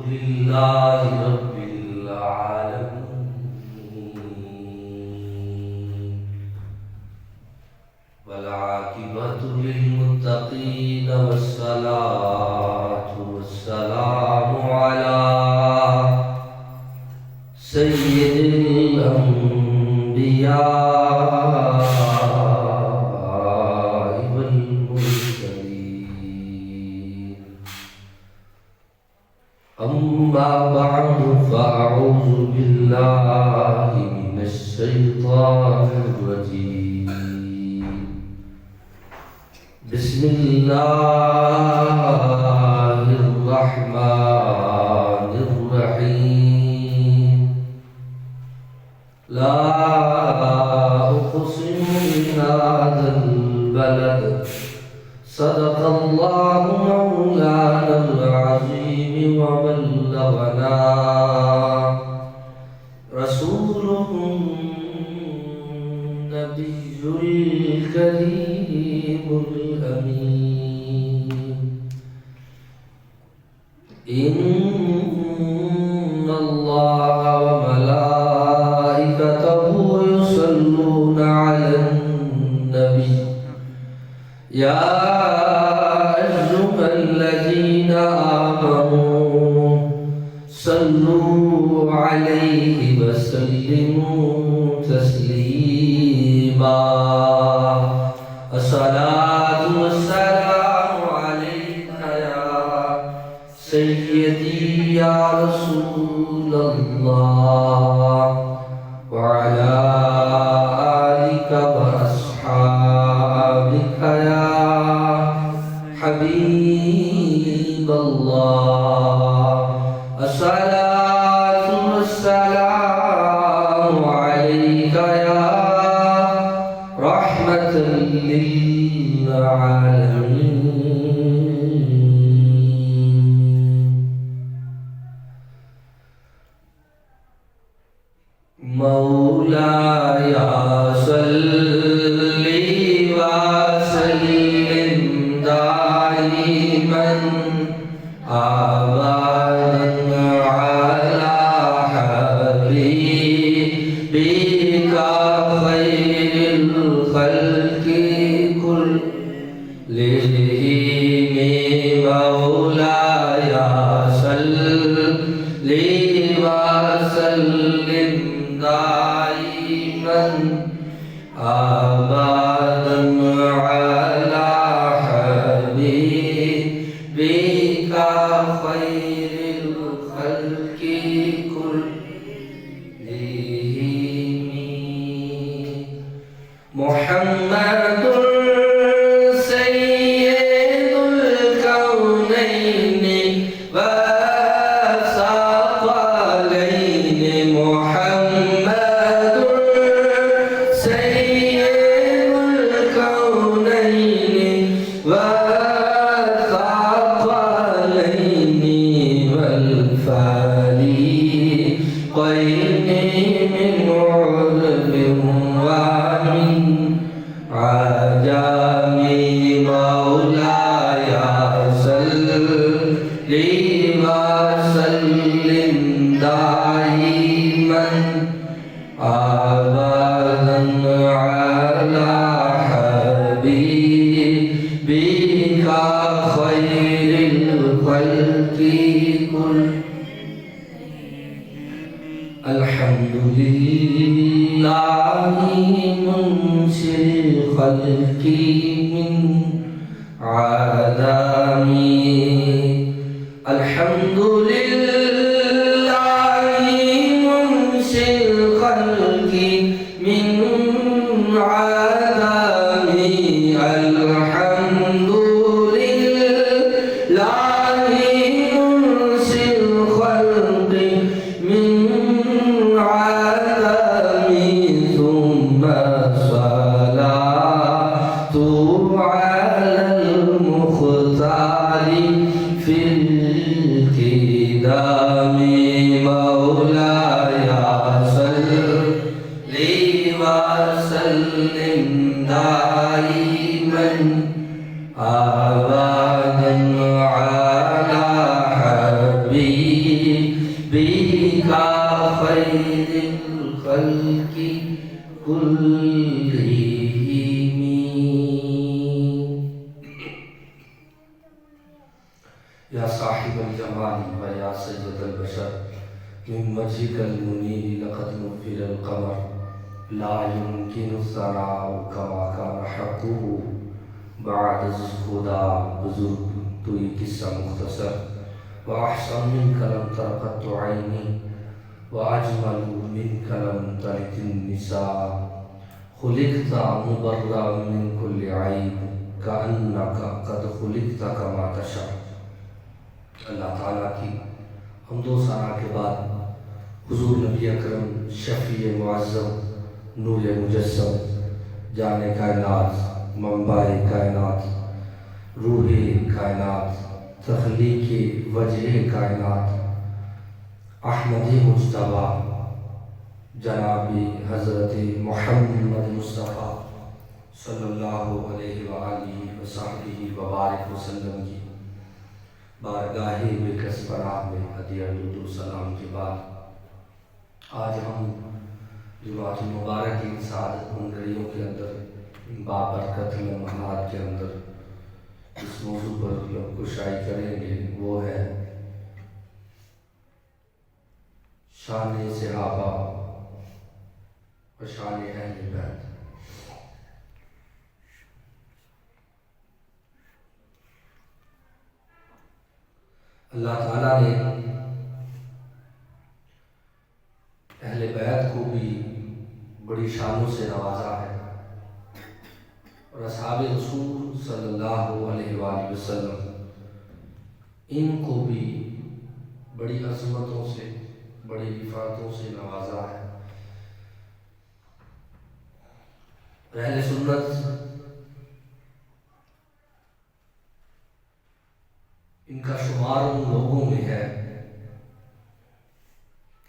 لله رب العالمين والعاقبة للمتقين والصلاة والسلام على سيد الأنبياء والمرسلين أما بعد فأعوذ بالله من الشيطان الرجيم بسم الله الرحمن الرحيم لا أقسم بهذا البلد صدق الله مولانا العظيم وبلغنا رسوله النبي الكريم الأمين إن الله وملائكته يصلون على النبي يا أيها الذين آمنوا صلوا عليه وسلموا تسليما الصلاة والسلام عليك يا سيدي يا رسول الله وعلى آلك وأصحابك يا حبيب الله الصلاة والسلام عليك يا رحمة للعالمين مولاي صل وسلم دائما أبدا على حبيبك خير الخلق كلهم مولاي صل وسلم دائما أبدا على حبيبك خير الخلق كلهم محمد سيد الكونين والثقلين محمد سيد الكونين والثقلين والفريقين من علم ومن عجم مولاي صل وسلم دائما أبدا على حبيبك خير الخلق كلهم الحمد لله منشئ الخلق من عدم الحمد لله منشئ الخلق من عدم الحمد لله منشئ الخلق من عدم ثم الصلاة على المختار في القدام مولاي صل وسلم دائما أبدا على حبيبك حبيبك خير الخلق كلهم. يا صاحب الجمال ويا سيد البشر من وجهك المنير لقد نفر القمر لا يمكن الثناء كما كان حقه بعد خدا بزرگ تو یہ قصہ مختصر. وأحسن منك لم تر قط عيني وأجمل منك لم تلد النساء خلقت مبرأ من كل عيب كأنك قد خلقت كما تشاء. اللہ تعالیٰ کی حمد و ثنا کے بعد حضور نبی اکرم شفیع معظم نور مجسم جان کائنات منبع کائنات روح کائنات تخلیق وجہ کائنات احمدی مجتبی جناب حضرت محمد مصطفیٰ صلی اللہ علیہ وآلہ وصحبہ وبارک وسلم کی بارگاہ بکس پناہ میں ہدیہ درود و سلام کے بعد آج ہم جماعت المبارک کی سعادت منگڑیوں کے اندر بابرکت لمحات کے اندر اس موضوع پر کشائی کریں گے. وہ ہے شان صحابہ و شان اہل بیت. اللہ تعالیٰ نے اہل بیت کو بھی بڑی شانوں سے نوازا ہے اور اصحاب رسول صلی اللہ علیہ وآلہ وسلم ان کو بھی بڑی عظمتوں سے بڑی رفعتوں سے نوازا ہے. اہل سنت ان کا شمار ان لوگوں میں ہے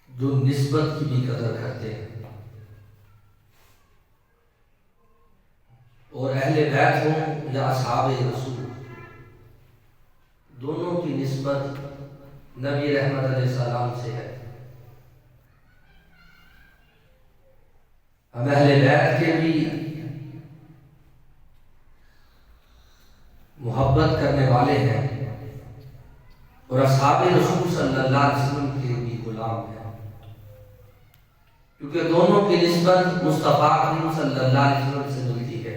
جو نسبت کی بھی قدر کرتے ہیں اور اہل بیت ہوں یا اصحاب رسول دونوں کی نسبت نبی رحمت علیہ السلام سے ہے. ہم اہل بیت کے بھی محبت کرنے والے ہیں اور اصحاب رسول صلی اللہ علیہ وسلم کے بھی غلام ہیں کیونکہ دونوں کی نسبت مصطفیٰ کریم صلی اللہ علیہ وسلم سے ملتی ہے.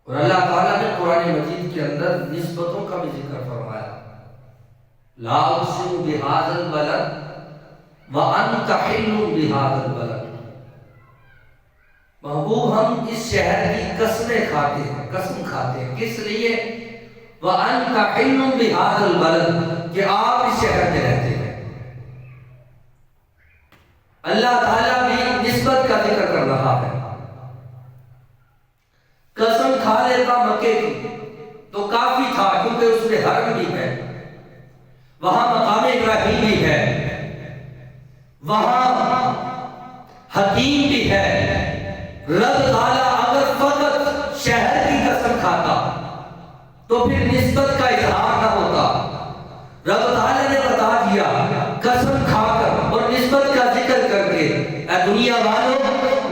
اور اللہ تعالیٰ نے قرآن مجید کے اندر نسبتوں کا بھی ذکر فرمایا. لا اقسم بہذا البلد وانت حل بہذا البلد. محبوب ہم اس شہر کی قسمیں کھاتے ہیں قسم کھاتے ہیں کس لیے؟ وانت حل بہذا البلد کہ آپ اس شہر میں رہتے ہیں. اللہ تعالیٰ بھی نسبت کا ذکر کر رہا ہے. قسم کھا لیتا مکے کی تو کافی تھا کیونکہ اس میں حرم بھی ہے وہاں مقام ابراہیم بھی ہے وہاں حتیم بھی ہے. رب تعالیٰ اگر فقط شہر کی قسم کھاتا تو پھر نسبت کا اظہار نہ ہوتا. رب تعالیٰ نے بتا دیا قسم کھا کر اور نسبت کا ذکر کر کے اے دنیا والوں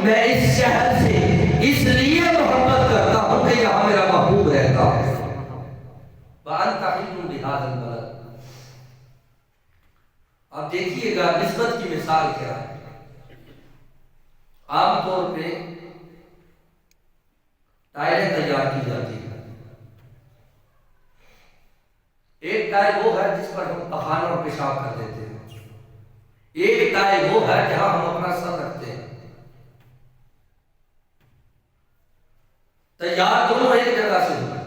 میں اس شہر سے اس لیے محبت کرتا ہوں کہ یہاں میرا محبوب رہتا ہے. وَأَنْتَ حِلٌّ بِهَذَا الْبَلَدِ. اب دیکھیے گا نسبت کی مثال کیا ہے. عام طور پہ ٹائلیں تیار کی جاتی ہیں. ایک ٹائل وہ ہے جس پر ہم پخانا اور پیشاب کر دیتے ہیں. ایک ٹائل وہ ہے جہاں ہم اپنا سر رکھتے ہیں. تیار دونوں ایک جگہ سے ہوئے.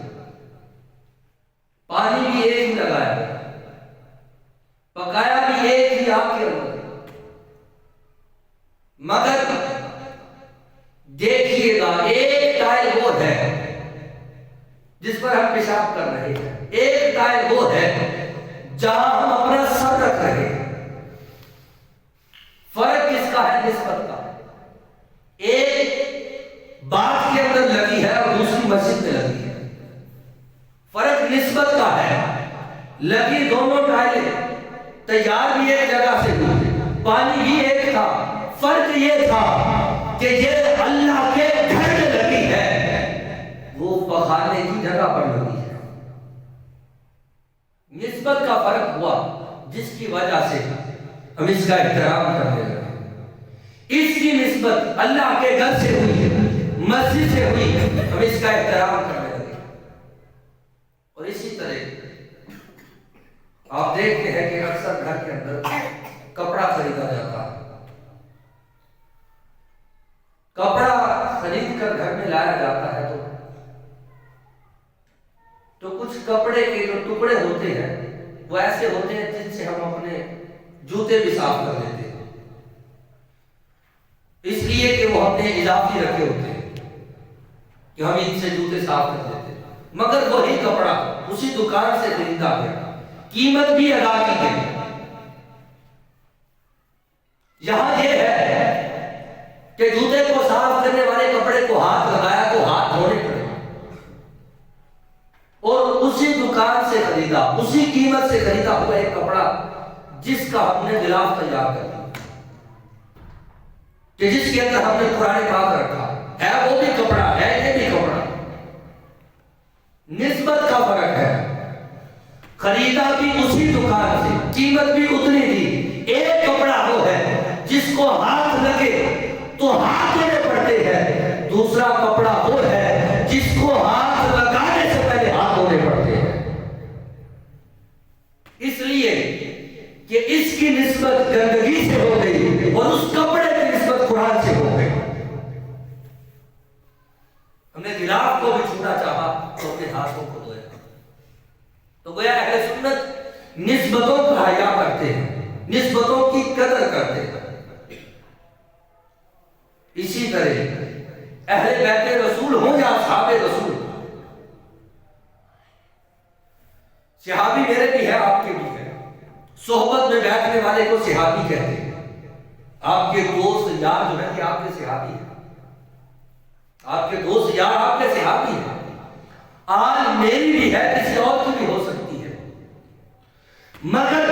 پانی بھی ایک ہی لگایا پکایا بھی ایک ہی آگ کے اندر. مگر دیکھیے گا ایک ٹائل وہ ہے جس پر ہم پیشاب کر رہے ہیں. ایک ٹائل وہ ہے جہاں ہم اپنا سر رکھ رہے ہیں. فرق کس کا ہے؟ نسبت کا. ایک باغ کے اندر لگی ہے اور دوسری مسجد میں لگی ہے. فرق نسبت کا ہے. لگی دونوں تیار بھی ایک جگہ سے ہوئی، پانی بھی ایک تھا، فرق یہ تھا کہ یہ اللہ کے گھر میں لگی ہے، وہ پخانے کی جگہ پر لگی ہے۔ نسبت کا فرق ہوا جس کی وجہ سے ہم اس کا احترام کرنے لگے۔ اس کی نسبت اللہ کے گھر سے ہوئی، مسجد سے ہوئی، ہم اس کا احترام کرنے لگے۔ اور اسی طرح آپ دیکھتے ہیں کہ اکثر گھر کے اندر کپڑا خریدا جاتا ہے، کپڑا خرید کر گھر میں لایا جاتا ہے تو کچھ کپڑے کے جو ٹکڑے ہوتے ہیں وہ ایسے ہوتے ہیں جن سے ہم اپنے جوتے بھی صاف کر لیتے ہیں، اس لیے کہ وہ ہم نے اضافی رکھے ہوتے ہیں کہ ہم ان سے جوتے صاف کر لیتے ہیں، مگر وہی کپڑا اسی دکان سے خریدا گیا، قیمت بھی ادا کی گئی۔ یہاں یہ ہے کہ جوتے کو صاف کرنے والے کپڑے کو ہاتھ لگایا تو ہاتھ دھونے پڑے، اور اسی دکان سے خریدا، اسی قیمت سے خریدا ہوا ایک کپڑا جس کا ہم نے غلاف تیار کر دیا، کہ جس کے اندر ہم نے قرآن پاک رکھا ہے، وہ بھی کپڑا ہے، یہ بھی کپڑا۔ نسبت کا فرق ہے، خریدا بھی اسی دکان سے، قیمت بھی اتنی دی۔ ایک کپڑا وہ ہے جس کو ہاتھ لگے تو ہاتھ دھونے پڑتے ہیں، دوسرا کپڑا وہ ہے جس کو ہاتھ لگانے سے پہلے ہاتھ دھونے پڑتے ہیں، اس لیے کہ اس کی نسبت گندگی سے ہو گئی اور اس کپڑے کی نسبت قرآن سے ہو گئی۔ ہم نے غلاف کو بھی چھونا چاہا تو اپنے ہاتھوں کو دھویا۔ تو گویا اہل سنت نسبتوں کا حیا کرتے ہیں، نسبتوں کی قدر کرتے ہیں۔ اسی طرح اہل بیت رسول ہوں یا اصحاب رسول، صحابی میرے بھی ہے، آپ کے بھی ہے، صحبت میں بیٹھنے والے کو صحابی کہتے ہیں۔ آپ کے دوست یار جو ہے کہ آپ کے صحابی ہیں، آپ کے دوست یار آپ کے صحابی ہیں۔ آج میری بھی ہے، کسی اور کی بھی ہو سکتی ہے، مگر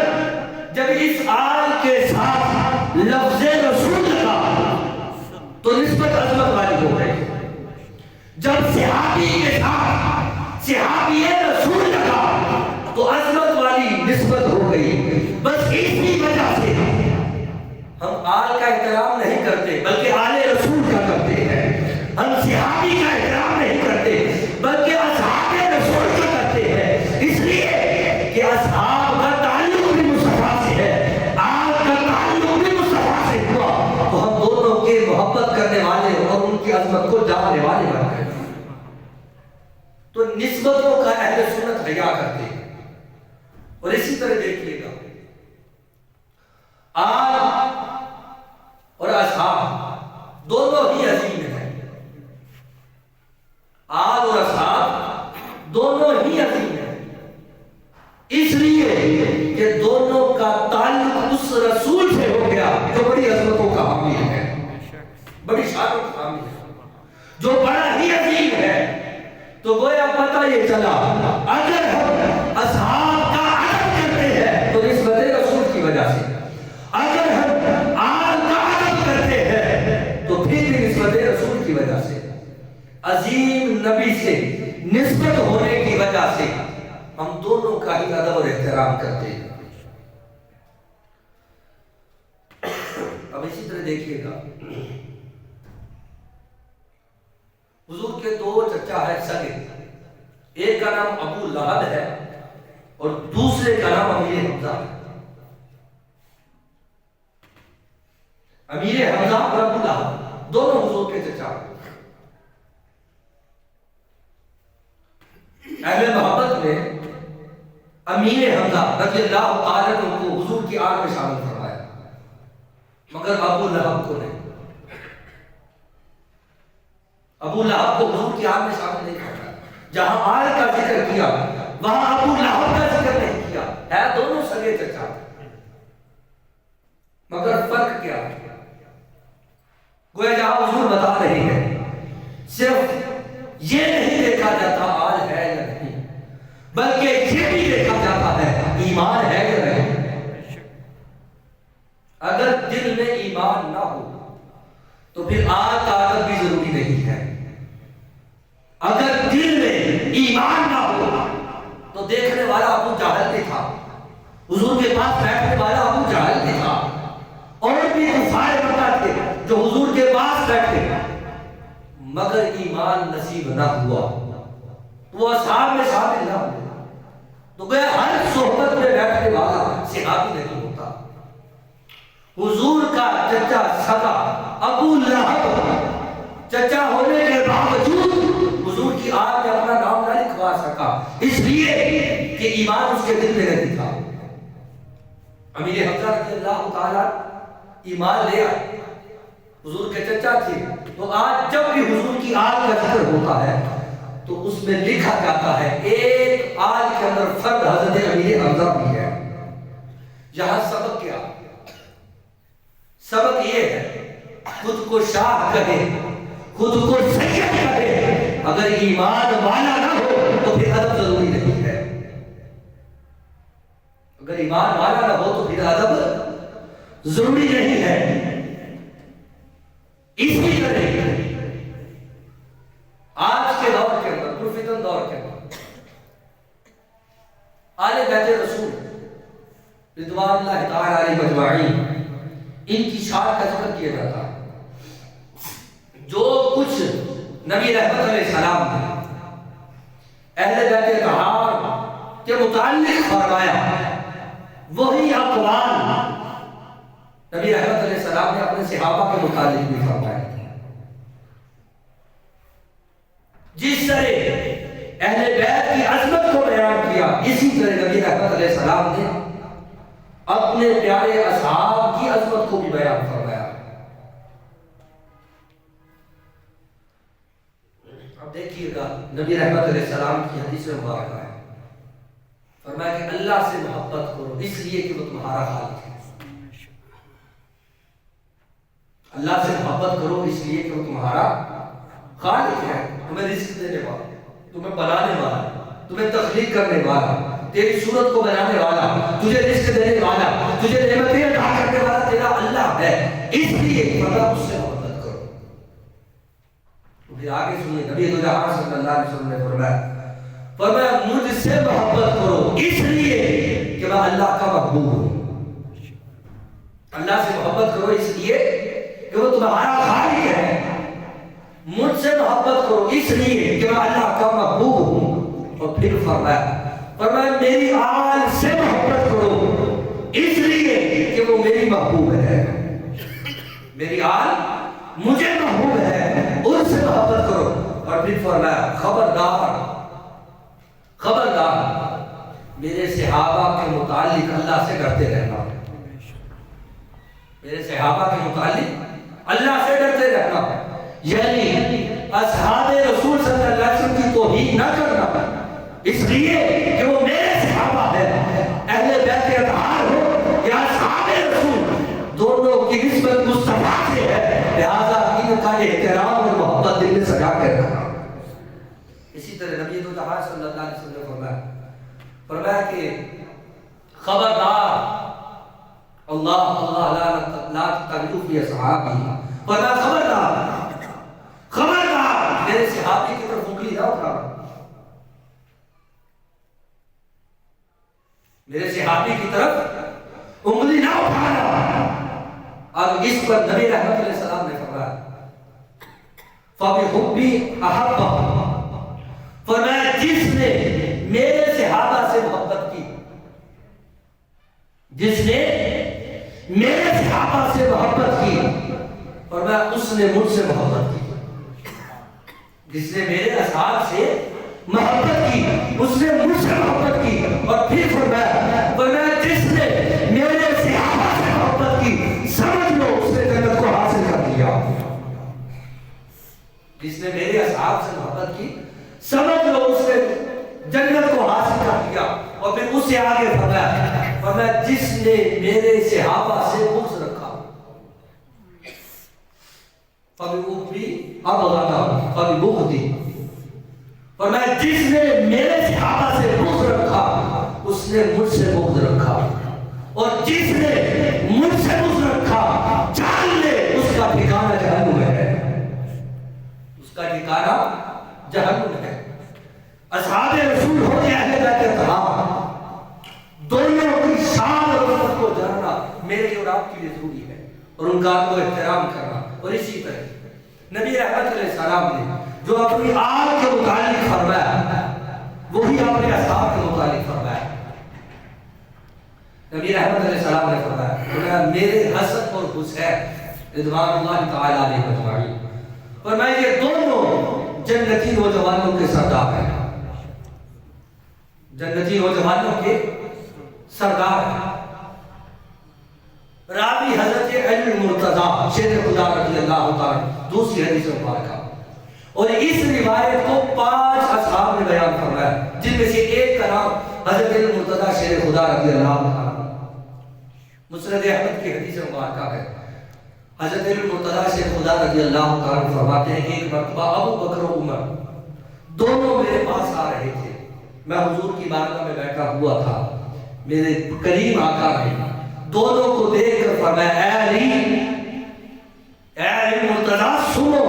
جب اس آل کے ساتھ لفظ رسول لگا تو نسبت عظمت والی ہو گئی۔ جب صحابی کے ساتھ صحابی رسول لگا تو عظمت والی نسبت ہو گئی۔ بس اسی وجہ سے ہم آل کا احترام نہیں کرتے بلکہ آل رسول کا کرتے ہیں، ہم صحابی کا احترام نہیں کرتے بلکہ اصحاب رسول کا کرتے ہیں، اس لیے کہ اصحاب کا تعلق بھی مصطفیٰ سے ہے، آل کا تعلق بھی مصطفیٰ سے ہوا، تو ہم دونوں کے محبت کرنے والے اور ان کی عظمت کو جاننے والے بن گئے۔ تو نسبتوں کا اہل سنت حیا کرتے ہیں۔ اور اسی طرح دیکھیے گا آل اور اصحاب دونوں ہی عظیم ہیں، آل اور اصحاب دونوں ہی عظیم ہیں، اس لیے کہ دونوں کا تعلق اس رسول سے ہو گیا جو بڑی عظمتوں کا حامل ہے، بڑی شانوں کا حامل ہے، جو بڑا ہی عظیم ہے۔ تو گویا پتہ یہ چلا اگر ہم اصحاب کا ادب کرتے ہیں تو نسبت رسول کی وجہ سے، اگر ہم آل کا ادب کرتے ہیں تو پھر بھی نسبت رسول کی وجہ سے، عظیم نبی سے نسبت ہونے کی وجہ سے ہم دونوں کا ہی ادب اور احترام کرتے ہیں۔ اب اسی طرح دیکھیے گا حضور کے دو چچا ہے سگے، ایک کا نام ابو لہب ہے اور دوسرے کا نام امیر حمزہ ہے۔ امیر حمزہ اور ابو لہب دونوں حضور کے چچا ہیں۔ اہل محبت میں امیر حمزہ رضی اللہ تعالیٰ عنہ کو حضور کی آل میں شامل فرمایا، مگر ابو لہب کو نہیں، ابو لہب کو حضور کی آل میں شامل نہیں کرنا۔ جہاں آل کا ذکر کیا وہاں ابو لہب کا ذکر نہیں کیا، ہے دونوں سگے چچا، مگر فرق کیا ہے؟ گویا جہاں حضور بتا رہے ہیں صرف یہ نہیں دیکھا جاتا آل ہے یا نہیں، بلکہ یہ بھی دیکھا جاتا ہے ایمان ہے یا نہیں۔ ایمان نہ ہو تو پھر آگ کا ادب بھی ضروری نہیں ہے. اگر دل میں ایمان نہ ہو تو دیکھنے والا ابو جہل بھی تھا, حضور کے پاس بیٹھنے والا ابو جہل بھی تھا, اور بھی کفار مکہ تھے جو حضور کے پاس بیٹھے, مگر ایمان نصیب نہ ہوا, وہ اصحاب میں شامل نہ ہوئے. تو گیا ہر صحبت میں بیٹھنے والا صحابی نہیں ہوتا. حضور کا چچا سگا ابو لہب چچا ہونے کے باوجود حضور کی آگ میں اپنا نام نہ لکھوا سکا, اس لیے کہ ایمان اس کے دل میں نہیں تھا. امیر حمزہ رضی اللہ تعالیٰ ایمان لے آئے, حضور کے چچا تھے. تو آج جب بھی حضور کی آگ کا ذکر ہوتا ہے تو اس میں لکھا جاتا ہے ایک آج کے اندر فرد حضرت امیر حمزہ بھی ہے. یہاں سبق کیا؟ سبق یہ ہے خود کو شاہ کہے, خود کو سید کہے, اگر ایمان والا نہ ہو تو پھر ادب ضروری نہیں ہے. اگر ایمان والا نہ ہو تو پھر ادب ضروری نہیں ہے. اسی طرح آج کے دور کے اندر, پرفتن دور کے اندر, آل بیت رسول رضوان اللہ تعالی علیہ مجمعین ان کی شان کا ذکر کیا جاتا ہے. جو کچھ نبی رحمت علیہ السلام نے اہل بیت طہار کے متعلق فرمایا, وہی اقوال نبی رحمت علیہ السلام نے اپنے صحابہ کے متعلق بھی فرمایا. جس طرح اہل بیت کی عظمت کو بیان کیا, اسی طرح نبی رحمت علیہ السلام نے اپنے پیارے اصحاب کی عظمت کو بھی بیان فرمایا. اب دیکھیے گا نبی رحمت علیہ السلام کی حدیث مبارکہ ہے, فرمایا کہ اللہ سے محبت کرو اس لیے کہ وہ تمہارا خالق ہے. اللہ سے محبت کرو اس لیے کہ وہ تمہارا خالق ہے, تمہیں رزق دینے والا, تمہیں بنانے والا, تمہیں تخلیق کرنے والا, تیری صورت کو بنانے والا, تجھے رزق دینے والا, تجھے نعمتیں عطا کرنے والا تیرا اللہ ہے. اس لیے فرمایا اس سے محبت کرو. تو پھر آگے سنیے نبی دو جہاں صلی اللہ علیہ وسلم نے فرمایا مجھ سے محبت کرو اس لیے کہ میں اللہ کا محبوب ہوں. اللہ سے محبت کرو اس لیے کہ وہ تمہارا خالق ہے. مجھ سے محبت کرو اس لیے کہ میں اللہ کا محبوب ہوں. اور پھر فرمایا میری آل سے محبت کرو اس لیے کہ وہ میری محبوب ہے. میری آل مجھے محبوب ہے, ان سے محبت کرو. اور پھر فرمایا خبردار میرے صحابہ کے متعلق اللہ سے ڈرتے رہنا. میرے صحابہ کے متعلق اللہ سے ڈرتے رہنا, یعنی اصحاب رسول صلی اللہ علیہ وسلم کی توہین نہ کرنا اس لیے کہ وہ میرے صحابہ ہیں. اہل بیت اطہار ہو یا اصحاب رسول, دونوں کی نسبت مصطفیٰ سے ہے, لہذا ان کا احترام اور محبت دل میں سجا کے رکھنا. اسی طرح نبی دو جہاں صلی اللہ علیہ وسلم نے فرمایا کہ خبردار اللہ لا تغلو فی اصحابی, فرمایا خبردار میرے صحابی کی طرف انگلی نہ اٹھانا. میرے صحابی کی طرف انگلی نہ اٹھانا. اب اس پر نبی رحمت علیہ السلام نے فرمایا فَبِحُبِّ أَحَبَّهُ, فرمایا جس نے میرے صحابہ سے محبت کی, جس نے میرے صحابہ سے محبت کی, فرمایا اس نے مجھ سے محبت کی. جس نے میرے اصحاب سے محبت کی اس نے مجھ سے محبت کی. اور پھر فرمایا جس نے میرے صحابہ سے محبت کی سمجھ لو اس نے جنت کو حاصل کر لیا. جس نے میرے اصحاب سے محبت کی سمجھ لو اس نے جنت کو حاصل کر لیا. اور پھر اس سے آگے فرمایا جس نے میرے صحابہ سے بغض رکھا فرمایا جس نے میرے صحابہ سے بغض رکھا اس نے مجھ سے بغض رکھا, اور جس نے مجھ سے بغض رکھا جان میرے لیے اور آپ کے لیے ضروری ہے، اور ان کا کو احترام کرنا۔ اور اسی طرح نبی رحمت علیہ السلام نے جو اپنی آل کے متعلق فرمایا وہی اپنے اصحاب کے متعلق فرمایا۔ نبی رحمت علیہ السلام نے فرمایا میرے حسن اور حسین رضوان اللہ تعالی علیہ اجمعین، فرمایا یہ دونوں جنتی نوجوانوں کے سردار ہیں، جنتی نوجوانوں کے سردار ہیں۔ راوی حضرت علی المرتضیٰ شیر خدا رضی اللہ تعالی دوسری حدیث مبارکہ، اور اس روایت کو 5 اصحاب نے بیان فرمایا، جن میں سے ایک کا نام حضرت علی المرتضیٰ شیر خدا رضی اللہ تعالی مسند احمد کی حدیث مبارکہ ہے۔ حضرت علی المرتضیٰ شیر خدا رضی اللہ تعالی فرماتے ہیں ایک مرتبہ ابو بکر و عمر دونوں میرے پاس آ رہے تھے، میں حضور کی بارگاہ میں بیٹھا ہوا تھا، میرے کریم آقا نے دونوں کو دیکھ کر فرمایا اے علی مرتضیٰ سنو،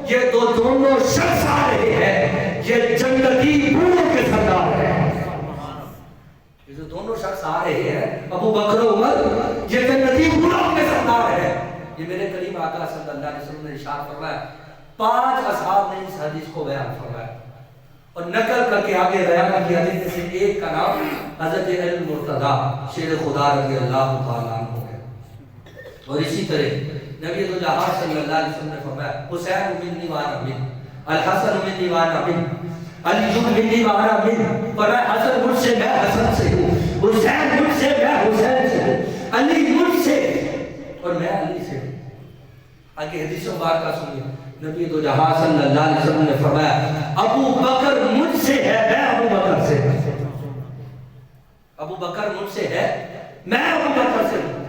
یہ دونوں شخص آ رہے ہیں، یہ جنتی بوڑھوں کے سردار ہیں۔ یہ جو دونوں شخص آ رہے ہیں ابو بکر و عمر، یہ جنتی بوڑھوں کے سردار ہیں۔ یہ میرے کریم آقا صلی اللہ علیہ وسلم نے ارشاد فرمایا۔ 5 اصحاب نے اس حدیث کو بیان فرمایا اور نقل کر کے آگے بیان کیا، جن میں سے ایک کا نام حضرت علی المرتضیٰ شیر خدا رضی اللہ تعالیٰ عنہ ہے۔ اور اسی طرح نبی دو جہاں صلی اللہ علیہ وسلم نے فرمایا حسین منی وانا من، الحسن منی وانا من، علی منی وانا من، فرمایا حسن مجھ سے میں حسن سے ہوں، حسین مجھ سے میں حسین سے ہوں، علی مجھ سے اور میں علی سے ہوں۔ آگے حدیث مبارکہ سنیے، نبی دو جہاں صلی اللہ علیہ وسلم نے فرمایا ابو بکر مجھ سے ہے میں ابو بکر سے ہوں، ابو بکر مجھ سے ہے میں ابو بکر سے ہوں۔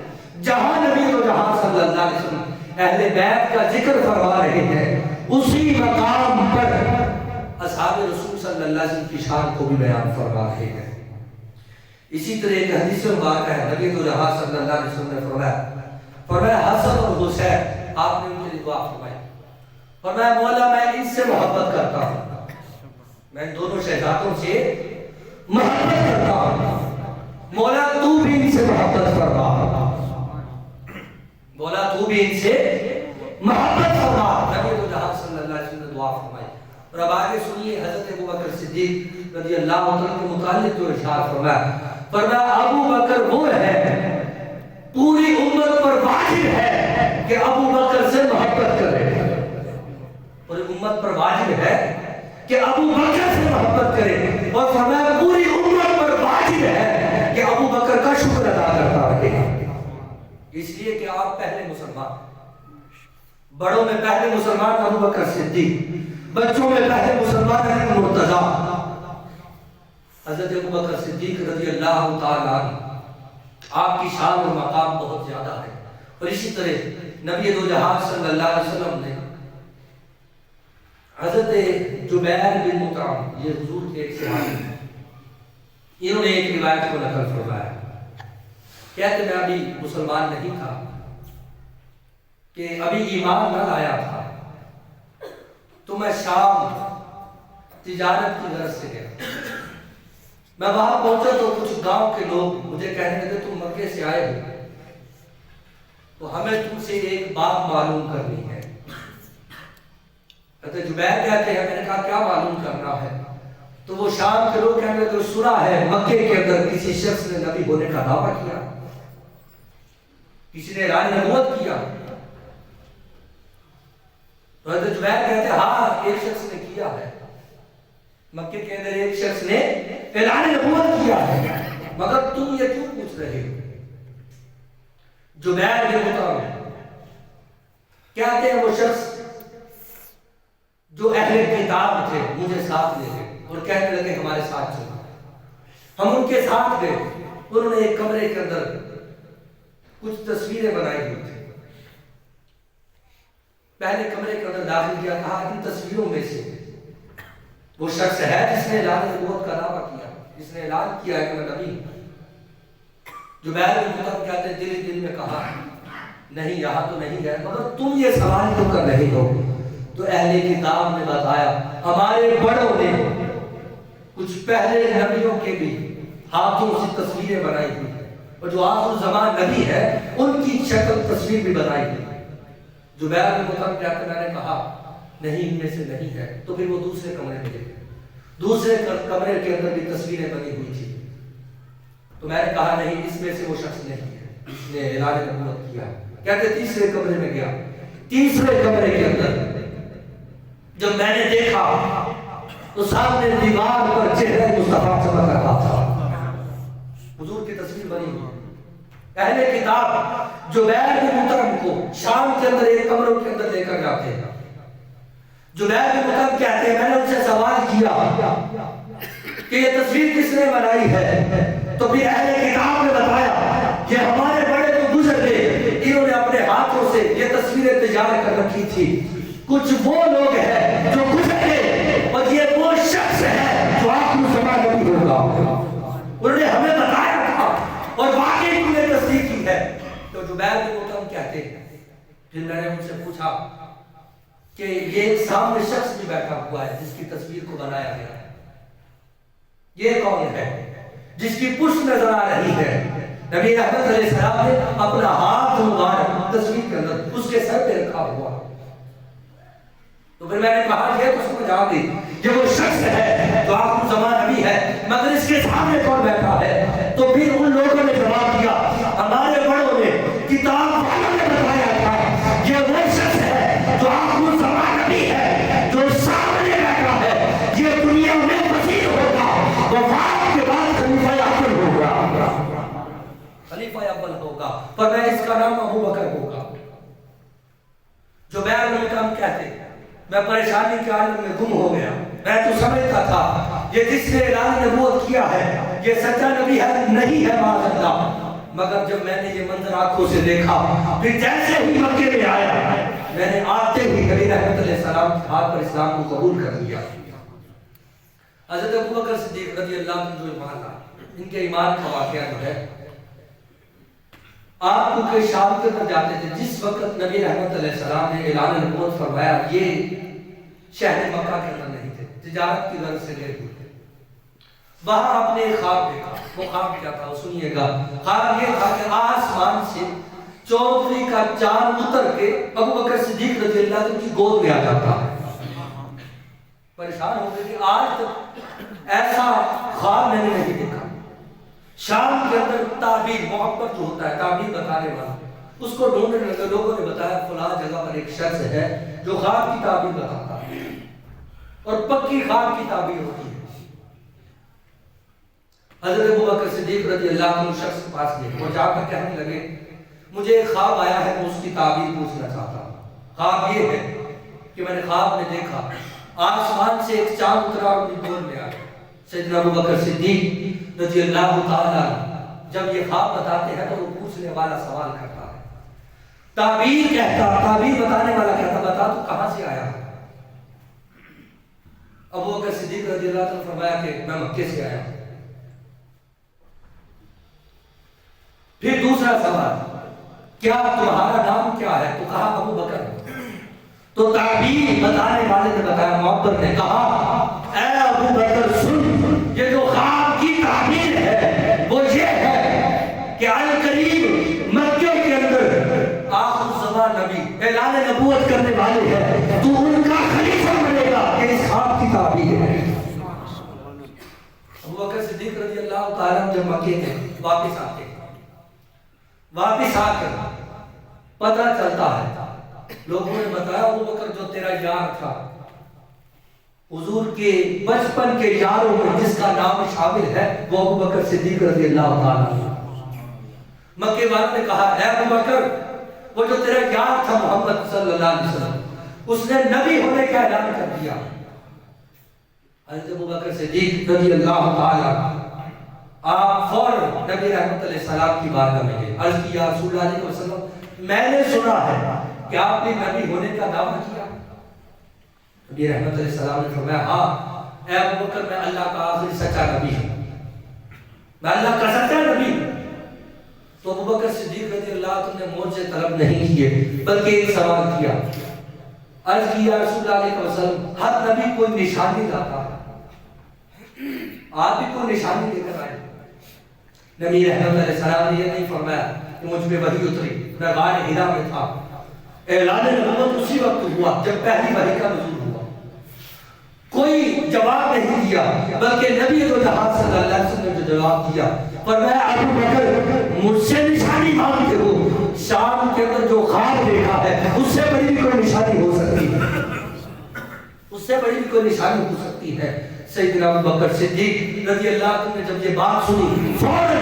جہاں نبی دو جہاں صلی اللہ علیہ وسلم اہل بیت کا ذکر فرما رہے ہیں، اسی مقام پر اصحاب رسول صلی اللہ علیہ وسلم کی شان کو بھی بیان فرما رہے ہیں۔ اسی طرح ایک حدیث مبارکہ ہے، نبی دو جہاں صلی اللہ علیہ وسلم نے فرمایا حسن اور حسین آپ نے ان کے لیے دعا فرمائی، فرمایا مولا میں ان سے محبت کرتا ہوں، میں ان دونوں شہزادوں سے محبت کرتا ہوں، مولا تو بھی ان سے محبت فرما، مولا تو بھی ان سے محبت فرما۔ نبی دو جہاں صلی اللہ علیہ وسلم نے دعا فرمائی۔ اور اب آگے سنیے حضرت ابو بکر صدیق رضی اللہ عنہ کے متعلق جو ارشاد فرمایا ابو بکر وہ ہے پوری امت پر واجب ہے کہ ابو بکر سے محبت کرے، پوری امت پر واجب ہے کہ ابو بکر سے محبت کرے، اور فرمایا پوری امت پر واجب ہے کہ ابو بکر کا شکر ادا کرتا رہے، اس لیے کہ آپ پہلے مسلمان، بڑوں میں پہلے مسلمان ابو بکر صدیق، بچوں میں پہلے مسلمان علی المرتضیٰ۔ حضرت ابو بکر صدیق رضی اللہ تعالیٰ عنہ آپ کی شان اور مقام بہت زیادہ ہے۔ اور اسی طرح نبی دو جہاں صلی اللہ علیہ وسلم نے حضرت جبیر بن مطعم، یہ حضور کے ایک صحابی ہیں، انہوں نے ایک روایت کو نقل فرمایا، کہتے میں ابھی مسلمان نہیں تھا، کہ ابھی ایمان نہ لایا تھا، تو میں شام تجارت کی غرض سے گیا، میں وہاں پہنچا تو کچھ گاؤں کے لوگ مجھے کہنے لگے تم مکے سے آئے ہو تو ہمیں تم سے ایک بات معلوم کرنی ہے۔ حضرت جبیر کہتے ہیں میں نے کہا کیا معلوم کرنا ہے؟ تو وہ شام کے لوگ کہنے لگے سنا ہے مکے کے اندر کسی شخص نے نبی ہونے کا دعویٰ کیا، کسی نے اعلان نبوت کیا۔ تو حضرت جبیر کہتے ہیں ہاں ایک شخص نے کیا ہے، مکے کے اندر ایک شخص نے اعلان نبوت کیا ہے، مگر تم یہ کیوں پوچھ رہے ہو؟ جبیر بن مطعم کہتے ہیں وہ شخص جو اہل کتاب تھے مجھے ساتھ لے گئے اور کہنے لگے ہمارے ساتھ چلو، ہم ان کے ساتھ گئے، انہوں نے ایک کمرے کے اندر کچھ تصویریں بنائی ہوئی تھی، پہلے کمرے کے اندر داخل کیا، کہا ان تصویروں میں سے وہ شخص ہے جس نے اعلان نبوت کا دعویٰ کیا، جس نے اعلان کیا ہے کہ میں نبی ہوں۔ جبیر بن مطعم کہتے ہیں دل میں کہا نہیں یہاں تو نہیں ہے، مگر تم یہ سوال کیوں کر رہے ہو؟ تو اہل کتاب نے بتایا ہمارے بڑوں نے کچھ پہلے نبیوں کے بھی ہاتھوں سے تصویریں بنائی ہوئی ہیں، اور جو آخر زمان نبی ہے ان کی شکل تصویر بھی بنائی گئی۔ زبیر بن مطعم کہتے میں نے کہا نہیں ان میں سے نہیں ہے، تو پھر وہ دوسرے کمرے میں گئے، دوسرے کمرے کے اندر بھی تصویریں بنی ہوئی تھی، تو میں نے کہا نہیں اس میں سے وہ شخص نہیں ہے اس نے اعلان نبوت کیا۔ کہتے تیسرے کمرے میں گیا، تیسرے کمرے کے اندر جب میں نے دیکھا تو سامنے دیوار پر چہرہ مصطفیٰ چمک رہا تھا، حضور کی تصویر بنی ہوئی۔ اہل کتاب زبیر بن مطعم کو شام کے اندر ایک کمروں کے اندر لے کر جاتے ہیں۔ زبیر بن مطعم کہتے ہیں میں نے ان سے سوال کیا کہ یہ تصویر کس نے بنائی ہے، تو پھر اہل کتاب نے بتایا کہ ہمارے بڑے تو گزر گئے، انہوں نے اپنے ہاتھوں سے یہ تصویریں تیار کر رکھی تھی، کچھ وہ لوگ ہیں جو گزر گئے اور یہ وہ شخص ہے جو آخر زمان نبی ہوگا۔ انہوں نے ہمیں بتایا تھا اور واقعی انہوں نے تصدیق کی ہے۔ تو زبیر بن مطعم کہتے ہیں پھر میں نے ان سے پوچھا کہ یہ سامنے شخص بھی بیٹھا ہوا ہے جس کی تصویر کو بنایا گیا ہے، یہ کون ہے جس کی پشت نظر آ رہی ہے؟ نبی احمد علیہ السلام نے اپنا ہاتھ مبارک تصویر کے اندر اس کے سر پہ رکھا ہوا۔ تو پھر میں نے کہا یہ تو سمجھ آ گئی یہ وہ شخص ہے جو آخر زمان نبی ہے، مگر اس کے سامنے کون بیٹھا ہے؟ تو پھر ان لوگوں نے جواب دیا ہمارے بڑوں نے کتاب والوں نے بتایا تھا یہ وہ شخص ہے جو آخر زمان نبی ہے، جو سامنے بیٹھا ہے، یہ دنیا میں وزیر ہوگا، وفات کے بعد خلیفہ اول ہوگا، خلیفہ اول ہوگا، پر میں اس کا نام ابو بکر ہوگا۔ زبیر بن مطعم کہتے میں پریشانی کے عالم میں گم ہو گیا، میں تو سمجھتا تھا یہ جس نے اعلان نبوت کیا ہے یہ سچا نبی ہے نہیں ہے معاذ اللہ، مگر جب میں نے یہ منظر آنکھوں سے دیکھا پھر جیسے ہی مکے میں آیا میں نے آتے ہی نبی رحمت علیہ السلام کے ہاتھ پر اسلام کو قبول کر لیا۔ حضرت ابو بکر صدیق رضی اللہ عنہ جو ایمان لائے، ان کے ایمان کا واقعہ جو ہے آپ کو کہ شام کے اندر جاتے تھے، جس وقت نبی رحمت علیہ السلام نے اعلان نبوت فرمایا یہ شہر مکہ کے اندر نہیں تھے، تجارت کی غرض سے گئے ہوئے تھے، وہاں آپ نے ایک خواب دیکھا۔ وہ خواب کیا تھا سنیے گا، خواب یہ تھا کہ آسمان سے چودھری کا چاند اتر کے ابو بکر صدیق رضی اللہ عنہ کی گود میں آ جاتا ہے۔ پریشان ہو گئے کہ آج تک ایسا خواب میں نے نہیں دیکھا۔ شام کے اندر تعبیر محبت جو ہوتا ہے تعبیر بتانے والا اس کو ڈھونڈنے لگے، لوگوں نے بتایا فلاں جگہ پر ایک شخص ہے جو خواب کی تعبیر بتاتا ہے اور پکی خواب کی تعبیر ہوتی ہے۔ حضرت ابو بکر صدیق رضی اللہ عنہ شخص کے پاس گئے، وہ جا کر کہنے لگے مجھے ایک خواب آیا ہے، میں اس کی تعبیر پوچھنا چاہتا ہوں۔ خواب یہ ہے کہ میں نے خواب میں دیکھا آسمان سے ایک چاند اترا اور اپنی گود میں آیا۔ سیدنا ابو بکر صدیق رضی اللہ تعالیٰ جب یہ خواب بتاتے ہیں تو وہ پوچھنے والا سوال کرتا ہے، تعبیر کہتا، تعبیر بتانے والا کہتا بتا تو کہاں سے آیا؟ ابو بکر صدیق رضی اللہ عنہ نے فرمایا کہ میں مکے سے آیا ہوں۔ پھر دوسرا سوال کیا تمہارا نام کیا ہے؟ تو کہا ابو بکر۔ تو تعبیر بتانے والے نے بتایا، محبت نے کہا اے ابو بکر سن، یہ جو خواب کی تعبیر ہے وہ یہ ہے کہ القریب مکے کے اندر آخر زمان نبی اعلان نبوت کرنے والے ہیں، تو ان کا خلیفہ بنے گا، یہ اس خواب کی تعبیر ہے۔ ابو بکر صدیق رضی اللہ تعالیٰ جب مکے میں واپس آتے واپس آ کر پتہ چلتا ہے، لوگوں نے بتایا ابو بکر جو تیرا یار تھا حضور کے بچپن کے یاروں میں جس کا نام شامل ہے وہ ابو بکر صدیق رضی اللہ تعالیٰ۔ مکے والوں نے کہا اے ابو بکر وہ جو تیرا یار تھا محمد صلی اللہ علیہ وسلم اس نے نبی ہونے کا اعلان کر دیا۔ حضرت ابو بکر صدیق رضی اللہ تعالیٰ آپ فوراً نبی رحمت علیہ السلام کی بارگاہ میں گئے، عرض کی یا رسول اللہ علیہ وسلم میں نے سنا ہے کہ آپ نے نبی ہونے کا دعویٰ کیا۔ نبی رحمت علیہ السلام نے فرمایا ہاں اے ابو بکر میں اللہ کا آخری سچا نبی ہوں، میں اللہ کا سچا نبی ہوں۔ تو ابو بکر صدیق رضی اللہ عنہ نے معجزے طلب نہیں کیے بلکہ ایک سوال کیا، عرض کی یا رسول اللہ علیہ وسلم ہر نبی کوئی نشانی لاتا ہے، آپ بھی کوئی نشانی لے کر آئے۔ نبی رحمت علیہ السلام نے یہ نہیں فرمایا کہ مجھ پہ وحی اتری، میں غار حرا میں تھا۔ اعلان نبوت اسی وقت ہوا جب پہلی وحی کا نزول ہوا۔ کوئی جواب نہیں دیا، بلکہ نبی دو جہاں صلی اللہ علیہ وسلم نے جو جواب دیا، فرمایا ابو بکر مجھ سے نشانی مانگتے ہو، شام کے اندر جو خواب دیکھا ہے اس سے بڑی بھی کوئی نشانی ہو سکتی ہے، اس سے بڑی بھی کوئی نشانی ہو سکتی ہے۔ سیدنا ابو بکر صدیق رضی اللہ عنہ نے جب یہ بات سنی، فوراً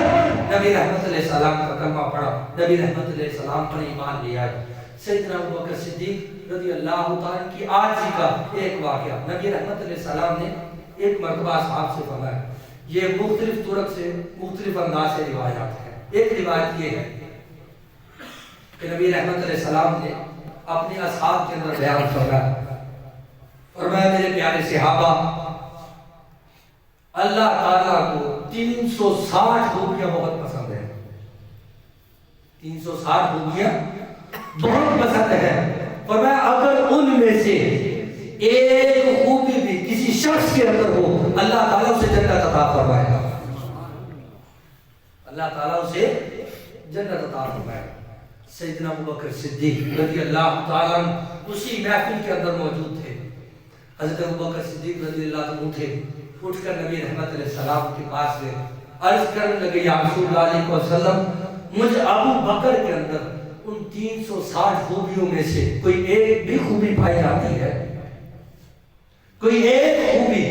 نبی رحمت علیہ السلام کا کلمہ پڑھا، نبی رحمت علیہ السلام پر ایمان لے آئے۔ سیدنا ابو بکر صدیق رضی اللہ تعالیٰ کی آجزی کا ایک واقعہ، نبی رحمت علیہ السلام نے ایک مرتبہ اصحاب سے فرمایا، یہ مختلف طرق سے مختلف انداز سے روایات ہیں۔ ایک روایت یہ ہے کہ نبی رحمت علیہ السلام نے اپنے اصحاب کے اندر بیان فرمایا میرے پیارے صحابہ، اللہ تعالیٰ کو 360 خوبیاں بہت پسند ہیں، 360 خوبیاں بہت پسند ہے۔ فرمایا اگر ان میں سے ایک خوبی بھی کسی شخص کے اندر ہو، اللہ تعالیٰ اسے جنت عطا فرمائے گا، اللہ تعالیٰ اسے جنت عطا فرمائے گا۔ سیدنا ابو بکر صدیق رضی اللہ تعالیٰ اسی محفل کے اندر موجود تھے۔ حضرت ابو بکر صدیق رضی اللہ عنہ تھے، اٹھ کر نبی رحمت علیہ السلام کے پاس گئے، عرض کرنے لگے یا رسول اللہ علیہ وسلم، مجھ ابو بکر کے اندر ان 360 خوبیوں میں سے کوئی ایک بھی خوبی پائی جاتی ہے، کوئی ایک خوبی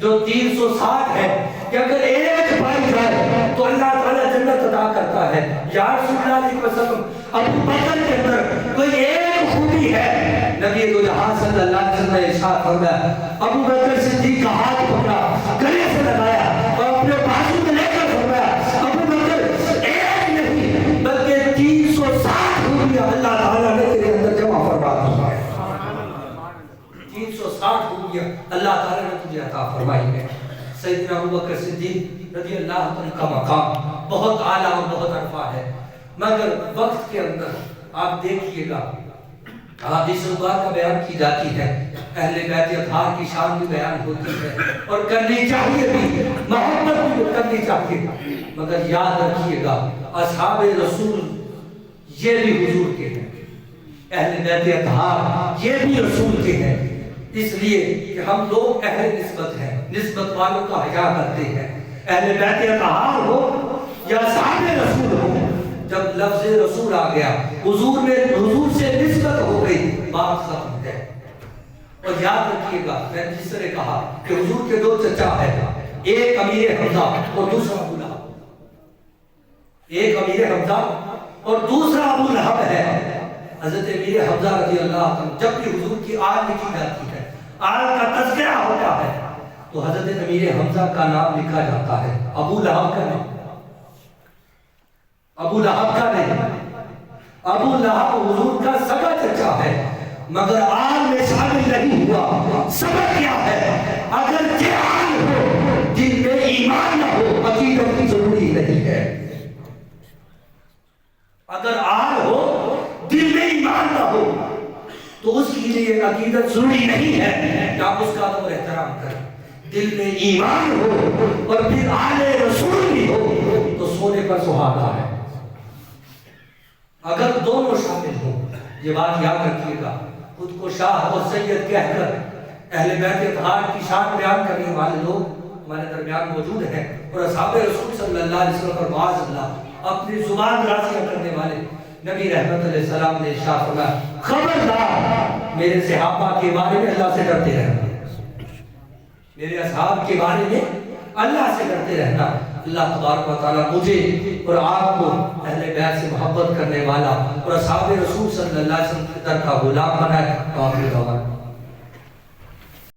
جو 360 ہے کہ اگر ایک پائی جائے تو اللہ تعالیٰ جنت عطا کرتا ہے۔ یا رسول اللہ علیہ وسلم، ابو بکر کے اندر کوئی ایک خوبی ہے۔ نبی دو جہاں صلی اللہ علیہ وسلم نے ارشاد فرمایا، ابو بکر صدیق کا ہاتھ پکڑا، گلے سے لگایا اور اپنے بازو میں لے کر فرمایا، ابو بکر ایک نہیں بلکہ 360 خوبیاں اللہ تعالیٰ نے تیرے اندر جمع فرما دی ہے، 360 خوبیاں اللہ تعالیٰ نے تجھے عطا فرمائی ہے۔ سیدنا ابو بکر صدیق رضی اللہ عنہ کا مقام بہت اعلیٰ اور بہت عرفہ ہے، مگر وقت کے اندر آپ دیکھیے گا حدیث مبارکہ کا بیان کی جاتی ہے، اہل بیت اطہار کی شان بھی بیان ہوتی ہے اور کرنی چاہیے بھی، محبت بھی کرنی چاہیے، مگر یاد رکھیے گا اصحاب رسول یہ بھی حضور کے ہیں، اہل بیت اطہار یہ بھی رسول کے ہیں، اس لیے کہ ہم لوگ اہل نسبت ہیں، نسبت والوں کا حیا کرتے ہیں، اہل بیت اطہار ہو یا اصحاب رسول ہو، جب لفظ رسول آ گیا حضور سے نسبت ہو گئی، بات ختم ہے۔ اور یاد رکھیے گا میں جس نے کہا کہ حضور کے دو چچا ہیں، ایک امیر حمزہ اور دوسرا ابو لہب، ایک امیر حمزہ اور دوسرا ابو لہب ہے۔ حضرت امیر حمزہ رضی اللہ عنہ جب بھی حضور کی آل لکھی جاتی ہے، آل کا تذکرہ ہوتا ہے تو حضرت امیر حمزہ کا نام لکھا جاتا ہے، ابو لہب کا نہیں، ابو لہب کا نہیں۔ ابو لہب حضور کا سگا چچا ہے مگر آل میں شامل نہیں ہوا۔ سبب کیا ہے؟ اگر آل ہو جن میں ایمان نہ ہو عقیدت کی ضروری نہیں ہے، اگر آل ہو دل میں ایمان نہ ہو تو اس کے لیے عقیدت ضروری نہیں ہے کہ آپ اس کا ادب اور احترام کریں۔ دل میں ایمان ہو اور پھر آل رسول بھی ہو تو سونے پر سہاگا ہے۔ اگر دونوں شامل ہوں، یہ بات یاد رکھیے گا، خود کو شاہ اور سید کہہ کر اہل بیت اطہار کی شان بیان کرنے والے لوگ ہمارے درمیان موجود ہیں، اور اصحاب رسول صلی اللہ علیہ وسلم اور معاذ اللہ اپنی زبان درازیاں کرنے والے نبی رحمت علیہ السلام نے ارشاد فرمایا، خبردار میرے صحابہ کے بارے میں اللہ سے ڈرتے رہنا، میرے اصحاب کے بارے میں اللہ سے ڈرتے رہنا۔ اللہ تبارک و تعالیٰ مجھے اور آپ کو اہل بیت سے محبت کرنے والا اور اصحاب رسول صلی اللہ علیہ وسلم کے در کا غلام بنائے۔ آمین۔